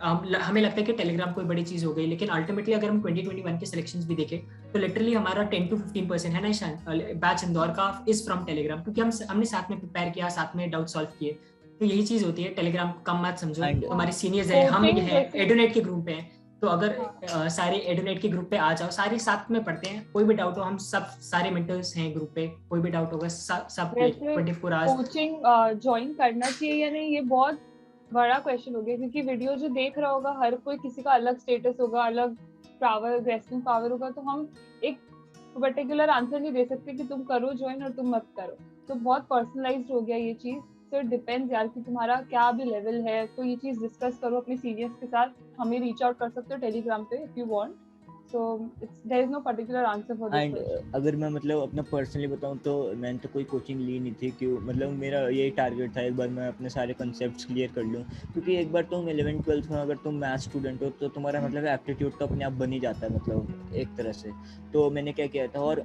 [SPEAKER 2] हमें लगता है कि टेलीग्राम कोई बड़ी चीज हो गई, लेकिन अल्टीमेटली अगर हम 2021 के सिलेक्शंस भी देखें तो लिटरली हमारा 10 to 15% है ना ईशान बैच इंदौर का इज फ्रॉम टेलीग्राम, क्योंकि हमने साथ में प्रिपेयर किया, साथ में डाउट सॉल्व किए। तो यही चीज होती है, टेलीग्राम को कम मत समझो।
[SPEAKER 1] And-
[SPEAKER 2] हमारे सीनियर्स हैं, हम
[SPEAKER 3] Coaching
[SPEAKER 2] हैं
[SPEAKER 3] जैसे-
[SPEAKER 2] एडुनेट के ग्रुप पे हैं, तो अगर
[SPEAKER 3] हाँ।
[SPEAKER 2] सारे एडुनेट के ग्रुप पे आ जाओ, सारे साथ में पढ़ते हैं, कोई भी डाउट हो, हम सब सारे मेंटर्स हैं ग्रुप पे, कोई भी डाउट होगा सब
[SPEAKER 3] वैसे
[SPEAKER 2] 24 आवर्स।
[SPEAKER 3] कोचिंग ज्वाइन करना चाहिए या नहीं, ये बहुत बड़ा क्वेश्चन हो गया, क्योंकि वीडियो जो देख रहा होगा हर कोई, किसी का अलग स्टेटस होगा, अलग पावर, ग्रेस्पिंग पावर होगा, तो हम एक पर्टिकुलर आंसर नहीं दे सकते कि तुम करो ज्वाइन और तुम मत करो। तो बहुत पर्सनलाइज्ड हो गया ये चीज। सो इट डिपेंड्स यार कि तुम्हारा क्या भी लेवल है, तो ये चीज डिस्कस करो अपने सीनियर्स के साथ। हमें रीच आउट कर सकते हो टेलीग्राम पे if you want. So there is no particular answer for this
[SPEAKER 1] and
[SPEAKER 3] question.
[SPEAKER 1] अगर मैं मतलब अपना पर्सनली बताऊं तो मैंने तो कोई कोचिंग ली नहीं थी, क्यों मतलब मेरा यही टारगेट था एक बार मैं अपने सारे कॉन्सेप्ट्स क्लियर कर लूं, क्योंकि एक बार तुम 11th-12th में अगर तुम मैथ्स स्टूडेंट हो तो तुम्हारा मतलब एप्टीट्यूड तो अपने आप बन ही जाता है मतलब एक तरह से। तो मैंने क्या किया था, और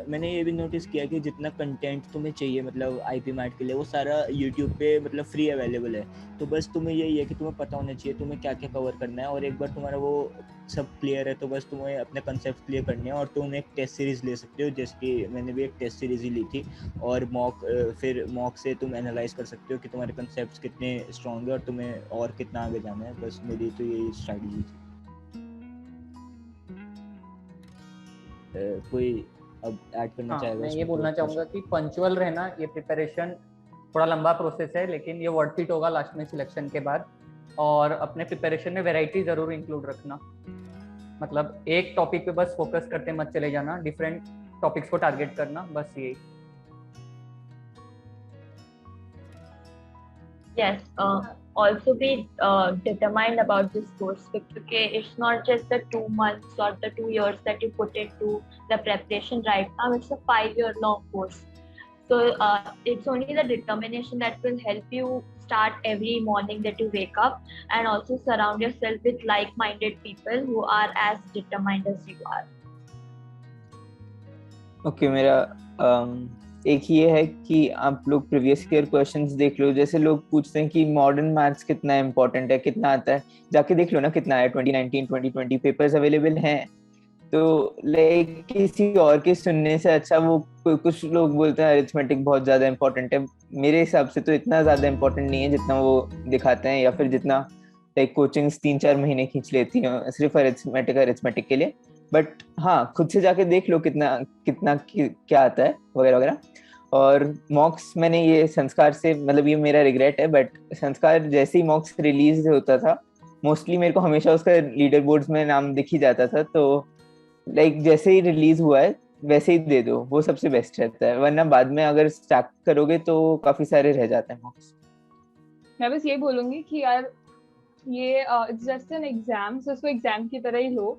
[SPEAKER 1] मैंने ये भी नोटिस किया कि जितना कंटेंट तुम्हें चाहिए मतलब IP मैट के लिए वो सारा यूट्यूब पे मतलब फ्री अवेलेबल है। तो बस तुम्हें यही है कि तुम्हें पता होना चाहिए तुम्हें क्या क्या कवर करना है, और एक बार तुम्हारा वो सब क्लियर है तो बस तुम्हें अपने कंसेप्ट क्लियर करने हैं, और तुम एक टेस्ट सीरीज ले सकते हो, जैसे कि मैंने भी एक टेस्ट सीरीज ही ली थी, और फिर मॉक से तुम एनालाइज कर सकते हो कि तुम्हारे कंसेप्ट्स कितने स्ट्रॉन्ग है और तुम्हें और कितना आगे जाना है। बस मेरी तो यही स्ट्रैटेजी थी। कोई अब ऐड करना
[SPEAKER 6] हाँ,
[SPEAKER 1] चाहेगा?
[SPEAKER 6] मैं ये
[SPEAKER 1] इसमें
[SPEAKER 6] बोलना
[SPEAKER 1] तो
[SPEAKER 6] चाहूँगा कि पंचुअल रहना, ये प्रिपरेशन थोड़ा लंबा प्रोसेस है, लेकिन ये वर्थ इट होगा लास्ट में सिलेक्शन के बाद। और अपने प्रिपरेशन में वैरायटी जरूर इंक्लूड रखना, मतलब एक टॉपिक पे बस फोकस करते मत चले जाना, डिफरेंट टॉपिक्स को टारगेट करना, बस यही।
[SPEAKER 5] Yes, also be determined about this course, because it's not just the 2 months or the 2 years that you put into the preparation right now, it's a 5-year long course. So it's only the determination that will help you start every morning that you wake up, and also surround yourself with like-minded people who are as determined as you are.
[SPEAKER 4] Okay मेरा एक ये है कि आप लोग प्रीवियस ईयर क्वेश्चंस देख लो। जैसे लोग पूछते हैं कि मॉडर्न मैथ्स कितना इम्पोर्टेंट है, कितना आता है, जाके देख लो ना कितना है। 2019 2020 पेपर्स अवेलेबल हैं। तो लाइक किसी और के सुनने से अच्छा वो कुछ लोग बोलते हैं अरिथमेटिक बहुत ज्यादा इम्पोर्टेंट है, मेरे हिसाब से तो इतना ज्यादा इम्पोर्टेंट नहीं है जितना वो दिखाते हैं, या फिर जितना लाइक कोचिंग्स 3-4 महीने खींच लेती हैं सिर्फ अरिथमेटिक के लिए। बट हाँ, खुद से जाके देख लो कितना कितना क्या आता है वगैरह वगैरह। और मॉक्स मैंने ये संस्कार से, मतलब ये मेरा रिग्रेट है, बट संस्कार जैसे ही मॉक्स रिलीज होता था मोस्टली मेरे को हमेशा उसका लीडर बोर्ड्स में नाम दिख ही जाता था। तो लाइक जैसे ही रिलीज हुआ है वैसे ही दे दो, वो सबसे बेस्ट रहता है, वरना बाद में अगर स्टैक करोगे तो काफी सारे रह जाते हैं मॉक्स।
[SPEAKER 3] मैं बस ये बोलूंगी कि यार ये it's just an exam, so इसको एग्जाम की तरह ही लो।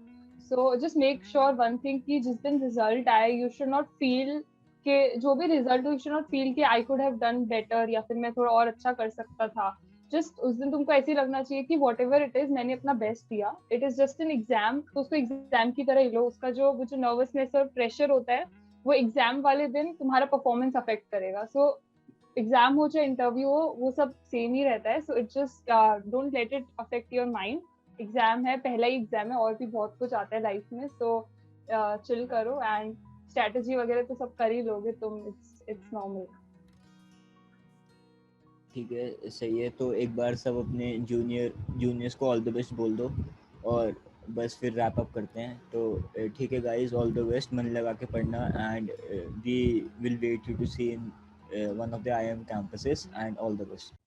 [SPEAKER 3] So just make sure one thing कि जिस दिन रिजल्ट आए यू शुड नॉट फील कि जो भी रिजल्ट हो, यू शुड नॉट फील कि I could have done better या फिर मैं थोड़ा और अच्छा कर सकता था। जस्ट उस दिन तुमको ऐसे ही लगना चाहिए कि वॉट एवर इट इज मैंने अपना बेस्ट दिया। It is just an exam, तो उसको एग्जाम की तरह ही लो। उसका जो नर्वसनेस और प्रेशर होता है वो एग्जाम वाले दिन तुम्हारा परफॉर्मेंस अफेक्ट करेगा। सो एग्जाम हो चाहे इंटरव्यू हो, वो सब सेम ही रहता है। So it just don't let it affect your mind. Exam है, पहला ही एग्जाम है, और भी बहुत कुछ आता है लाइफ में। सो चिल करो, एंड स्ट्रेटजी वगैरह तो सब कर ही लोगे तुम। It's normal.
[SPEAKER 1] ठीक है, सही है। तो एक बार सब अपने जूनियर्स को ऑल द बेस्ट बोल दो, और बस फिर रैप अप करते हैं। तो ठीक है गाइस, ऑल द बेस्ट, मन लगा के पढ़ना, and we will wait you to see in one of the IIM campuses, and all the best.